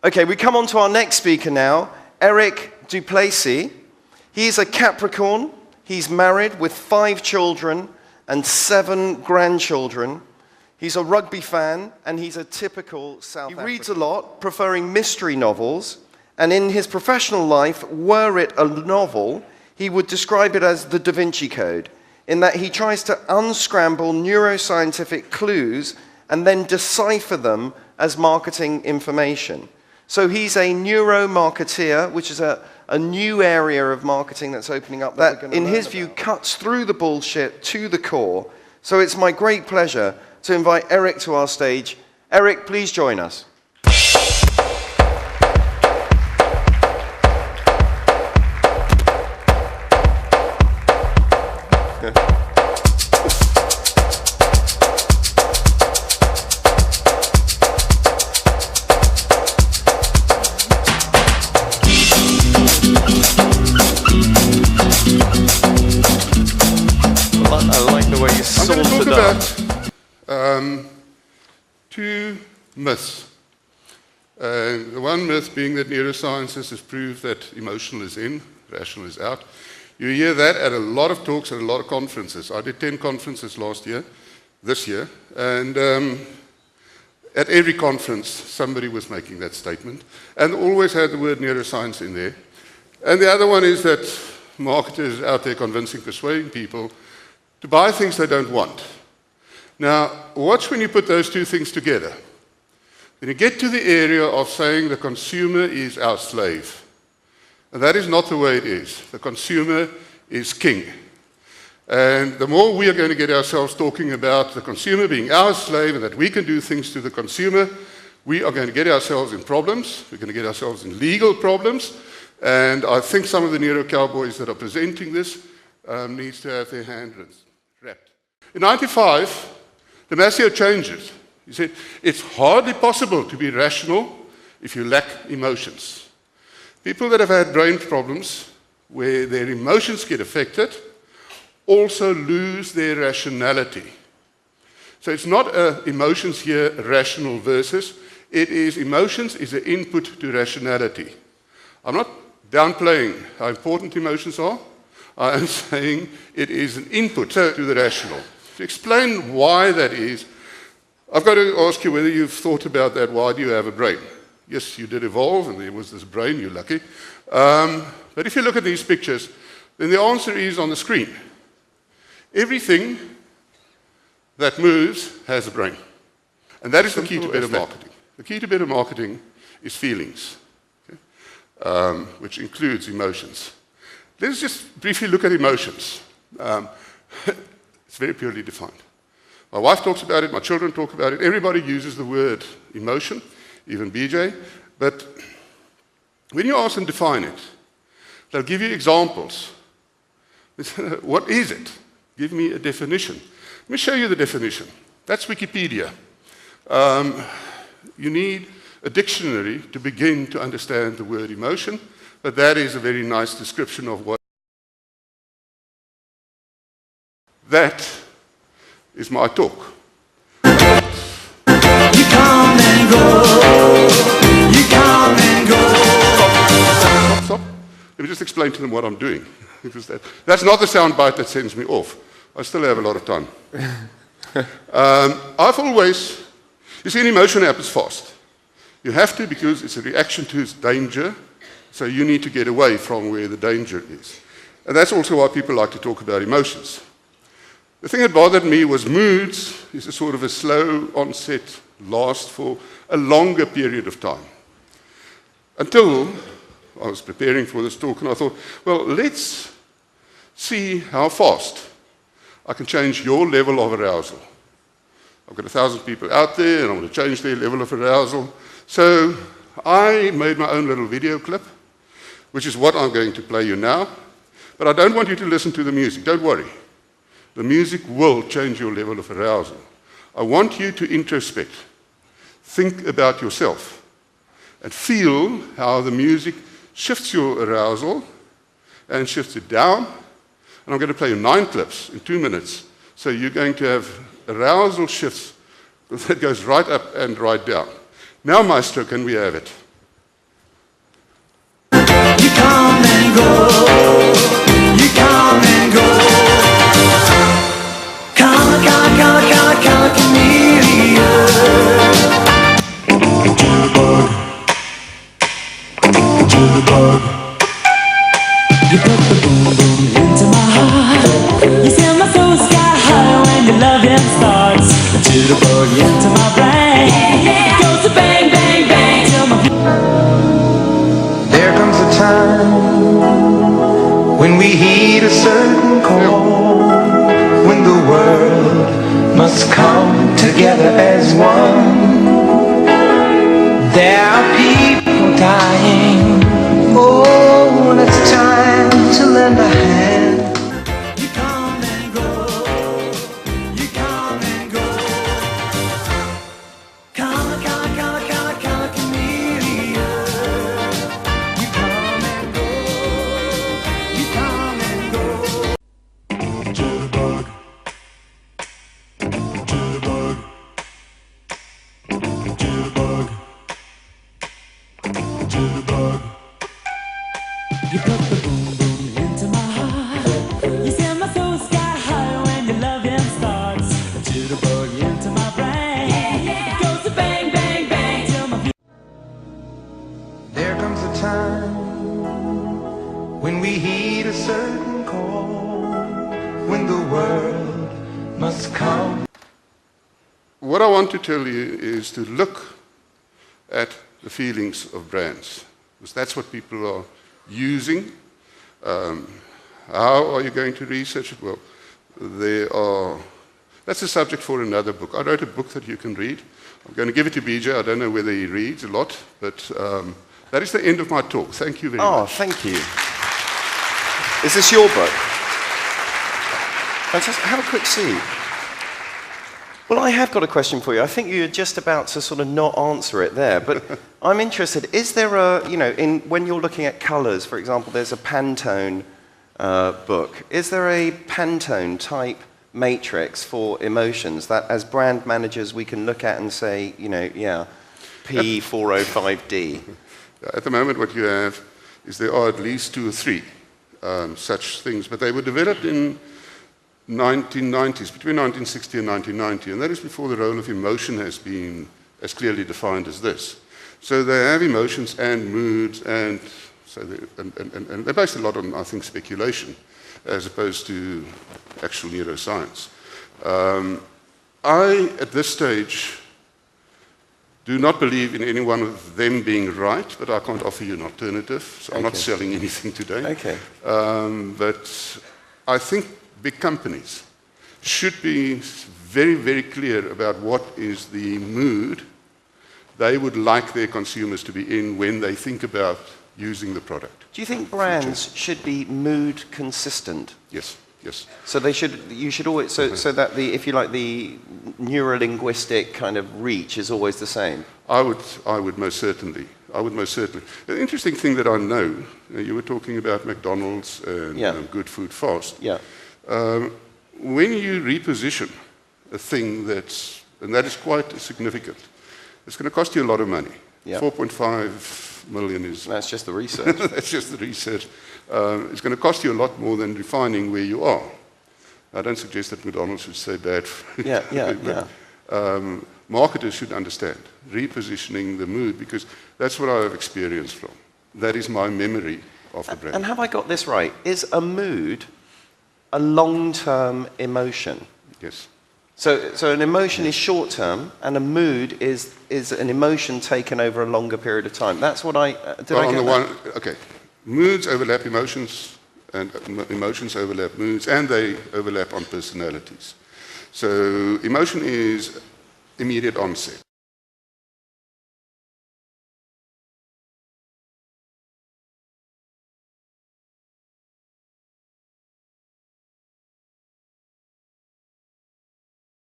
Okay, we come on to our next speaker now, Erik du Plessis. He's a Capricorn. He's married with 5 children and 7 grandchildren. He's a rugby fan, and he's a typical South African. He reads a lot, preferring mystery novels, and in his professional life, were it a novel, he would describe it as the Da Vinci Code, in that he tries to unscramble neuroscientific clues and then decipher them as marketing information. So he's a neuromarketeer, which is a new area of marketing that's opening up that, in his view, cuts through the bullshit to the core. So it's my great pleasure to invite Erik to our stage. Erik, please join us. I'm going to talk about 2 myths. The one myth being that neurosciences has proved that emotional is in, rational is out. You hear that at a lot of talks at a lot of conferences. I did 10 conferences this year, and at every conference somebody was making that statement, and always had the word neuroscience in there. And the other one is that marketers out there convincing, persuading people to buy things they don't want. Now, watch when you put those 2 things together. When you get to the area of saying the consumer is our slave, and that is not the way it is. The consumer is king. And the more we are going to get ourselves talking about the consumer being our slave and that we can do things to the consumer, we are going to get ourselves in problems. We're going to get ourselves in legal problems. And I think some of the neuro cowboys that are presenting this needs to have their hands wrapped. In 1995, Damasio changed it. He said, it's hardly possible to be rational if you lack emotions. People that have had brain problems where their emotions get affected also lose their rationality. So it's not emotions here, rational versus. It is emotions is an input to rationality. I'm not downplaying how important emotions are. I am saying it is an input to the rational. To explain why that is, I've got to ask you whether you've thought about that. Why do you have a brain? Yes, you did evolve, and there was this brain, you're lucky. But if you look at these pictures, then the answer is on the screen. Everything that moves has a brain. And that is the key to better marketing. The key to better marketing is feelings, okay? Which includes emotions. Let's just briefly look at emotions. It's very purely defined. My wife talks about it, my children talk about it, everybody uses the word emotion, even BJ, but when you ask them to define it, they'll give you examples. What is it? Give me a definition. Let me show you the definition. That's Wikipedia. You need a dictionary to begin to understand the word emotion, but that is a very nice description of what. That is my talk. You come and go. You come and go. Stop. Let me just explain to them what I'm doing. Because that's not the sound bite that sends me off. I still have a lot of time. I've always, you see, an emotion happens fast. You have to because it's a reaction to danger. So you need to get away from where the danger is. And that's also why people like to talk about emotions. The thing that bothered me was moods is a sort of a slow onset, last for a longer period of time. Until I was preparing for this talk and I thought, well, let's see how fast I can change your level of arousal. I've got 1,000 people out there and I want to change their level of arousal. So I made my own little video clip, which is what I'm going to play you now. But I don't want you to listen to the music. Don't worry. The music will change your level of arousal. I want you to introspect. Think about yourself and feel how the music shifts your arousal and shifts it down. And I'm going to play you 9 clips in 2 minutes. So you're going to have arousal shifts that goes right up and right down. Now, Maestro, can we have it? go. You come and go. Come, come, come, come, come, chameleon. Jitterbug. Jitterbug. You put the boom boom into my heart. You send my soul sky high when your loving starts. Jitterbug into my brain. Goes to bang, bang, bang till my. There comes a time when we heed a certain call, when the world must come together as one. There are people dying. Oh, and it's time to lend a hand. You come and go. You come and go. Come, come, come, come, come, chameleon. You come and go. You come and go. Jitterbug. Jitterbug. Jitterbug. Jitterbug. You put the boom boom into my heart. You send my soul sky high when your loving starts. A jitterbug into my brain. Goes to bang, bang, bang till my. There comes a time when we heed a certain call, when the world must come. What I want to tell you is to look at the feelings of brands, because that's what people are using. How are you going to research it? Well, that's a subject for another book. I wrote a book that you can read. I'm going to give it to BJ. I don't know whether he reads a lot, but that is the end of my talk. Thank you very much. Oh, thank you. Is this your book? Fantastic. Have a quick seat. Well, I have got a question for you. I think you're just about to sort of not answer it there, but I'm interested. Is there a, when you're looking at colours, for example, there's a Pantone book. Is there a Pantone type matrix for emotions that as brand managers we can look at and say, P405D? At the moment what you have is there are at least 2 or 3 such things, but they were developed in 1990s, between 1960 and 1990, and that is before the role of emotion has been as clearly defined as this. So they have emotions and moods, and so they're based a lot on, I think, speculation, as opposed to actual neuroscience. I, at this stage, do not believe in any one of them being right, but I can't offer you an alternative, so I'm not selling anything today. Okay. But I think big companies should be very, very clear about what is the mood they would like their consumers to be in when they think about using the product. Do you think brands should be mood consistent? Yes, yes. So you should always, so that if you like, the neurolinguistic kind of reach is always the same? I would most certainly. The interesting thing that I know, you were talking about McDonald's and Good Food Fast. Yeah. When you reposition a thing and that is quite significant, it's going to cost you a lot of money. Yeah. 4.5 million is... That's just the research. That's just the research. It's going to cost you a lot more than refining where you are. I don't suggest that McDonald's should say bad food. Yeah. Marketers should understand repositioning the mood, because that's what I have experienced from. That is my memory of the brand. And have I got this right? Is a mood a long-term emotion? Yes. So an emotion is short-term, and a mood is an emotion taken over a longer period of time. That's what I... Okay. Moods overlap emotions, and emotions overlap moods, and they overlap on personalities. So emotion is immediate onset.